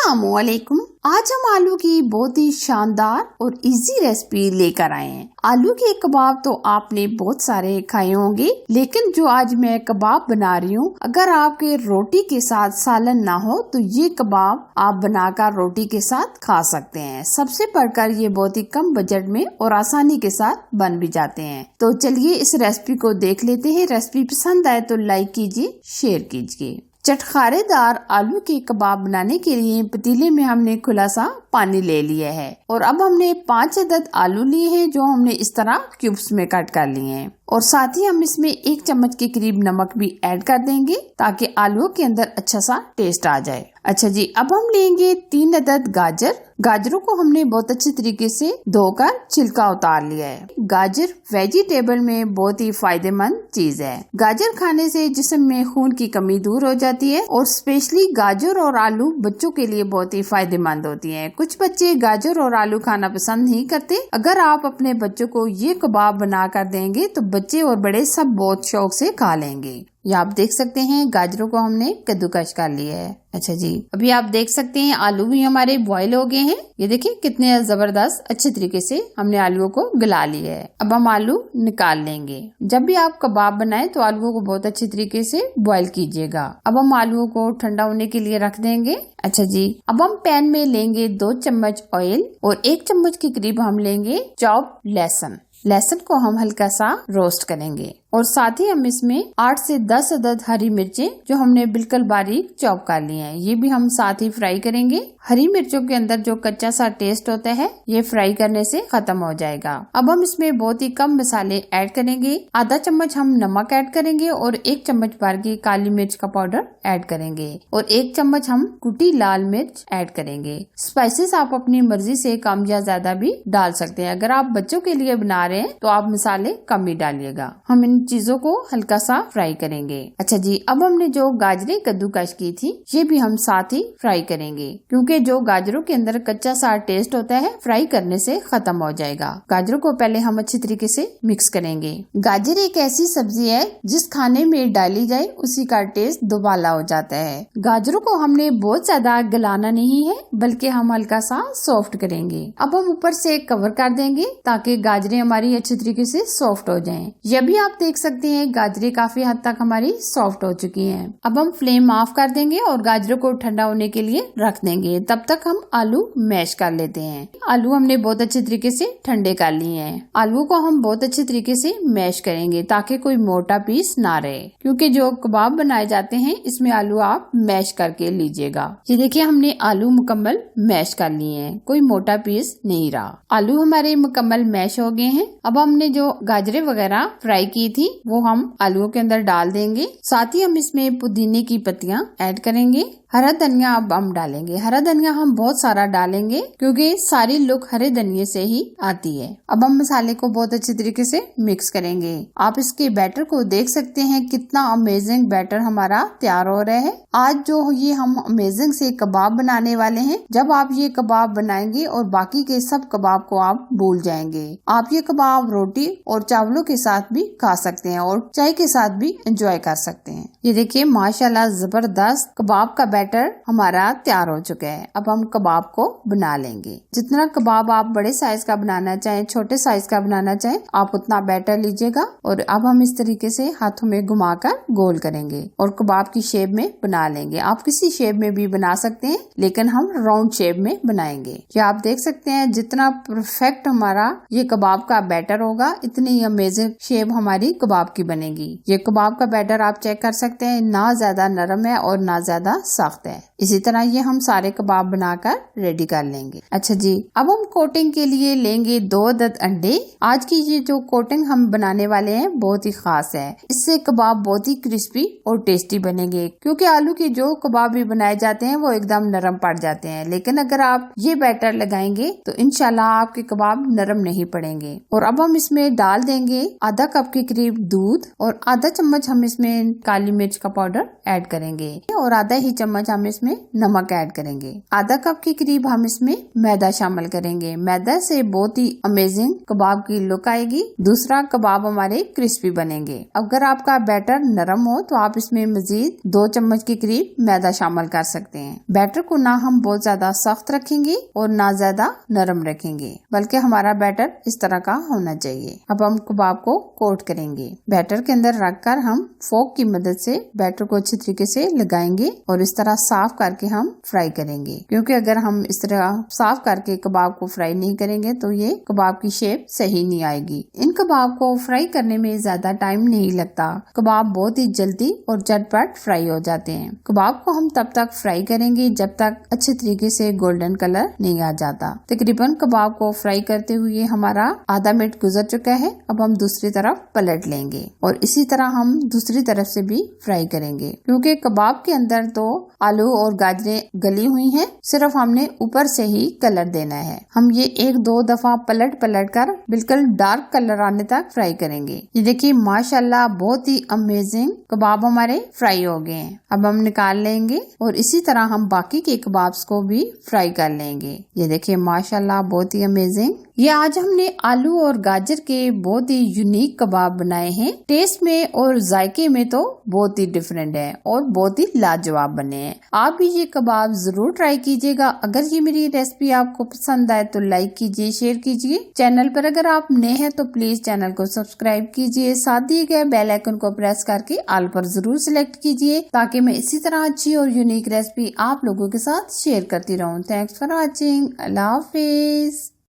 अस्सलामुअलैकुम। आज हम आलू की बहुत ही शानदार और इजी रेसिपी लेकर आए हैं। आलू के कबाब तो आपने बहुत सारे खाए होंगे, लेकिन जो आज मैं कबाब बना रही हूँ, अगर आपके रोटी के साथ सालन ना हो तो ये कबाब आप बनाकर रोटी के साथ खा सकते हैं। सबसे बढ़कर ये बहुत ही कम बजट में और आसानी के साथ बन भी जाते हैं। तो चलिए इस रेसिपी को देख लेते हैं। रेसिपी पसंद आए तो लाइक कीजिए, शेयर कीजिए। चटखारेदार आलू के कबाब बनाने के लिए पतीले में हमने खुला सा पानी ले लिया है और अब हमने 5 अदद आलू लिए हैं जो हमने इस तरह क्यूब्स में कट कर लिए हैं और साथ ही हम इसमें 1 चम्मच के करीब नमक भी ऐड कर देंगे ताकि आलू के अंदर अच्छा सा टेस्ट आ जाए। अच्छा जी, अब हम लेंगे 3 अदद गाजर। गाजरों को हमने बहुत अच्छे तरीके से धोकर छिलका उतार लिया है। गाजर वेजिटेबल में बहुत ही फायदेमंद चीज है। गाजर खाने से जिस्म में खून की कमी दूर हो जाती है और स्पेशली गाजर और आलू बच्चों के लिए बहुत ही फायदेमंद होती है। कुछ बच्चे गाजर और आलू खाना पसंद नहीं करते। अगर आप अपने बच्चों को ये कबाब बना कर देंगे तो बच्चे और बड़े सब बहुत शौक से खा लेंगे। ये आप देख सकते हैं गाजरों को हमने कद्दूकस कर लिया है। अच्छा जी, अभी आप देख सकते हैं आलू भी हमारे बॉईल हो गए हैं। ये देखिए कितने जबरदस्त अच्छे तरीके से हमने आलूओं को गला लिया है। अब हम आलू निकाल लेंगे। जब भी आप कबाब बनाएं तो आलूओं को बहुत अच्छे तरीके से बॉईल कीजिएगा। अब हम आलूओं को ठंडा होने के लिए रख देंगे। अच्छा जी, अब हम पैन में लेंगे 2 चम्मच ऑयल और 1 चम्मच के करीब हम लेंगे चॉप लहसुन। लहसुन को हम हल्का सा रोस्ट करेंगे और साथ ही हम इसमें 8 से 10 अदद हरी मिर्चें जो हमने बिल्कुल बारीक चॉप कर ली हैं, ये भी हम साथ ही फ्राई करेंगे। हरी मिर्चों के अंदर जो कच्चा सा टेस्ट होता है ये फ्राई करने से खत्म हो जाएगा। अब हम इसमें बहुत ही कम मसाले ऐड करेंगे। आधा चम्मच हम नमक ऐड करेंगे और 1 चम्मच भर की काली मिर्च का पाउडर ऐड करेंगे और 1 चम्मच हम कुटी लाल मिर्च ऐड करेंगे। स्पाइसेस आप अपनी मर्जी से कम या ज्यादा भी डाल सकते हैं। अगर आप बच्चों के लिए बना रहे हैं तो आप मसाले कम ही डालिएगा। हम इन चीजों को हल्का सा फ्राई करेंगे। अच्छा जी, अब हमने जो गाजरें कद्दूकस की थी ये भी हम साथ ही फ्राई करेंगे, क्योंकि जो गाजरों के अंदर कच्चा सा टेस्ट होता है फ्राई करने से खत्म हो जाएगा। गाजरों को पहले हम अच्छी तरीके से मिक्स करेंगे। गाजर एक ऐसी सब्जी है जिस खाने में डाली जाए उसी का टेस्ट दुबाला हो जाता है। गाजरों को हमने बहुत ज्यादा गलाना नहीं है बल्कि हम हल्का सा सॉफ्ट करेंगे। अब हम ऊपर से कवर कर देंगे ताकि गाजरें हमारी अच्छी तरीके से सॉफ्ट हो जाएं। यह भी आप देख सकते हैं गाजरें काफी हद तक हमारी सॉफ्ट हो चुकी हैं। अब हम फ्लेम ऑफ कर देंगे और गाजरों को ठंडा होने के लिए रख देंगे। तब तक हम आलू मैश कर लेते हैं। आलू हमने बहुत अच्छे तरीके से ठंडे कर लिए हैं। आलू को हम बहुत अच्छे तरीके से मैश करेंगे ताकि कोई मोटा पीस ना रहे, क्योंकि जो कबाब बनाए जाते हैं इसमें आलू आप मैश करके लीजिएगा। ये देखिए हमने आलू मुकम्मल मैश कर लिए हैं, कोई मोटा पीस नहीं रहा। आलू हमारे मुकम्मल मैश हो गए हैं। अब हमने जो गाजरें वगैरह फ्राई की थी वो हम आलूओं के अंदर डाल देंगे। साथ ही हम इसमें पुदीने की पत्तियां ऐड करेंगे। हरा धनिया अब हम डालेंगे। हरा धनिया हम बहुत सारा डालेंगे क्योंकि सारी लुक हरे धनिये से ही आती है। अब हम मसाले को बहुत अच्छे तरीके से मिक्स करेंगे। आप इसके बैटर को देख सकते हैं कितना अमेजिंग बैटर हमारा तैयार हो रहा है। आज जो ये हम अमेजिंग से कबाब बनाने वाले हैं, जब आप ये कबाब बनाएंगे और बाकी के सब कबाब को आप भूल जाएंगे। आप ये कबाब रोटी और चावलों के साथ भी खा सकते हैं और चाय के साथ भी एंजॉय कर सकते हैं। ये देखिए माशाल्लाह जबरदस्त कबाब का बैटर हमारा तैयार हो चुका है। अब हम कबाब को बना लेंगे। जितना कबाब आप बड़े साइज का बनाना चाहें, छोटे साइज का बनाना चाहें, आप उतना बैटर लीजिएगा और अब हम इस तरीके से हाथों में घुमाकर गोल करेंगे और कबाब की शेप में बना लेंगे। आप किसी शेप में भी बना सकते हैं लेकिन हम राउंड शेप में बनाएंगे। ये आप देख सकते हैं जितना परफेक्ट हमारा ये कबाब का बैटर होगा इतनी अमेजिंग शेप हमारी कबाब की बनेगी। ये कबाब का बैटर आप चेक कर सकते हैं, ना ज्यादा नरम है और ना ज्यादा सख्त है। इसी तरह ये हम सारे कबाब बनाकर रेडी कर लेंगे। अच्छा जी, अब हम कोटिंग के लिए लेंगे 2 अदद अंडे। आज की ये जो कोटिंग हम बनाने वाले हैं बहुत ही खास है। इससे कबाब बहुत ही क्रिस्पी और टेस्टी बनेंगे, क्योंकि आलू के जो कबाब भी बनाए जाते हैं वो एकदम नरम पड़ जाते हैं, लेकिन अगर आप ये बैटर लगाएंगे तो इंशाल्लाह आपके कबाब नरम नहीं पड़ेंगे। और अब हम इसमें डाल देंगे आधा कप के करीब दूध और आधा चम्मच हम इसमें काली मिर्च का पाउडर ऐड करेंगे और आधा ही चम्मच चम्मच हम इसमें नमक ऐड करेंगे। आधा कप के करीब हम इसमें मैदा शामिल करेंगे। मैदा से बहुत ही अमेजिंग कबाब की लुक आएगी। दूसरा, कबाब हमारे क्रिस्पी बनेंगे। अगर आपका बैटर नरम हो तो आप इसमें मजीद 2 चम्मच के करीब मैदा शामिल कर सकते हैं। बैटर को ना हम बहुत ज्यादा सख्त रखेंगे और ना ज्यादा नरम रखेंगे, बल्कि हमारा बैटर इस तरह का होना चाहिए। अब हम कबाब को कोट करेंगे। बैटर के अंदर रखकर हम फोक की मदद से बैटर को अच्छी तरीके से लगाएंगे और इस तरह साफ करके हम फ्राई करेंगे, क्योंकि अगर हम इस तरह साफ करके कबाब को फ्राई नहीं करेंगे तो ये कबाब की शेप सही नहीं आएगी। इन कबाब को फ्राई करने में ज्यादा टाइम नहीं लगता। कबाब बहुत ही जल्दी और झटपट फ्राई हो जाते हैं। कबाब को हम तब तक फ्राई करेंगे जब तक अच्छे तरीके से गोल्डन कलर नहीं आ जाता। तकरीबन कबाब को फ्राई करते हुए हमारा आधा मिनट गुजर चुका है। अब हम दूसरी तरफ पलट लेंगे और इसी तरह हम दूसरी तरफ से भी फ्राई करेंगे, क्योंकि कबाब के अंदर तो आलू और गाजरें गली हुई हैं, सिर्फ हमने ऊपर से ही कलर देना है। हम ये 1-2 दफा पलट कर बिल्कुल डार्क कलर आने तक फ्राई करेंगे। ये देखिए माशाल्लाह बहुत ही अमेजिंग कबाब हमारे फ्राई हो गए हैं। अब हम निकाल लेंगे और इसी तरह हम बाकी के कबाब्स को भी फ्राई कर लेंगे। ये देखिए माशाल्लाह बहुत ही अमेजिंग। ये आज हमने आलू और गाजर के बहुत ही यूनिक कबाब बनाए हैं। टेस्ट में और जायके में तो बहुत ही डिफरेंट है और बहुत ही लाजवाब बने हैं। आप भी ये कबाब जरूर ट्राई कीजिएगा। अगर ये मेरी रेसिपी आपको पसंद आए तो लाइक कीजिए, शेयर कीजिए। चैनल पर अगर आप नए हैं तो प्लीज चैनल को सब्सक्राइब कीजिए। साथ दिए गए बेल आइकन को प्रेस करके ऑल पर जरूर सिलेक्ट कीजिए, ताकि मैं इसी तरह अच्छी और यूनिक रेसिपी आप लोगों के साथ शेयर करती रहूं। Thanks for watching. Allah Hafiz.